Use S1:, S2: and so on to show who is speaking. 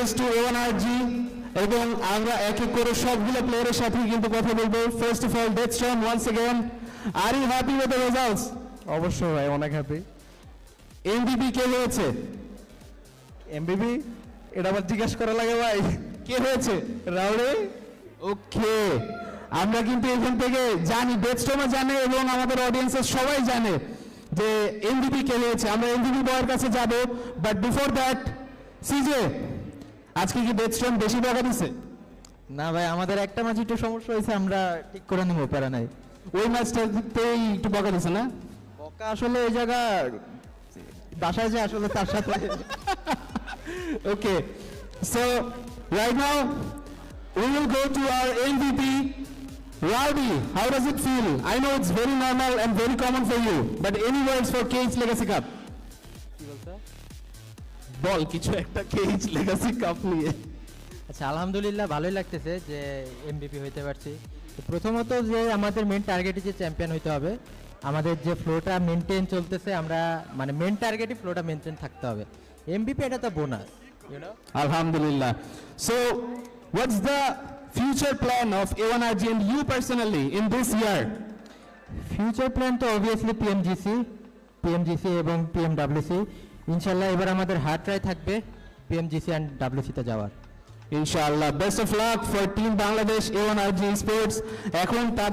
S1: Goes to A1RG এবং আমরা এক এক করে সবগুলো প্লেয়ারের সাথে কিন্তু কথা বলবো। First of all Deathstorm, once again are you happy with the results?
S2: অবশ্যই ভাই, অনেক হ্যাপি।
S1: এমভিপি কে হয়েছে?
S2: এমবিবি এটা আবার জিজ্ঞাসা করা লাগে ভাই?
S1: কে হয়েছে?
S2: রাউরে।
S1: ওকে, আমরা কিন্তু এখান থেকে জানি, ডেথস্টর্মও জানে এবং আমাদের অডিয়েন্সের সবাই জানে যে এমভিপি কে হয়েছে। আমরা এমভিপি বয়ের কাছে যাব, বাট বিফোর দ্যাট সিজে, আজকে কি ডেথস্টর্ম বেশি বকা দিছে?
S3: না ভাই, আমাদের একটা ম্যাচ একটু সমস্যা হয়েছে, আমরা ঠিক করে নেবো, প্যারা নাই।
S1: ওই ম্যাচটাতেই একটু বকা দিছে না?
S3: বকা আসলে ওই জায়গা বাসায় যে আসলে তার সাথে
S1: Okay, so right now we will go to our MVP, Rowdy. How does it feel? I know it's very normal and very common for you, but any words for KH Legacy Cup? বল কিছু একটা KH Legacy Cup নিয়ে।
S3: আচ্ছা, আলহামদুলিল্লাহ ভালোই লাগতেছে যে MVP হইতে পারছি। তো প্রথমত যে আমাদের মেন টার্গেটে যে চ্যাম্পিয়ন হইতে হবে, আমাদের যে ফ্লোটা মেনটেন চলতেছে, আমরা মানে মেন টার্গেটই ফ্লোটা মেনটেন থাকতে হবে। এমভিপি এটা তো bonus,
S1: Alhamdulillah. So what's the future plan of A1RG and you personally in this year?
S3: Future plan তো অবভিয়াসলি পিএমজিসি এবং পিএমডব্লিউসি। ইনশাল্লাহ এবার আমাদের হার্ড ট্রাই থাকবে পিএমজিসি অ্যান্ড ডাব্লিউসিতে যাওয়ার।
S1: Inshallah, best of luck for Team Bangladesh A1RG Sports. এখন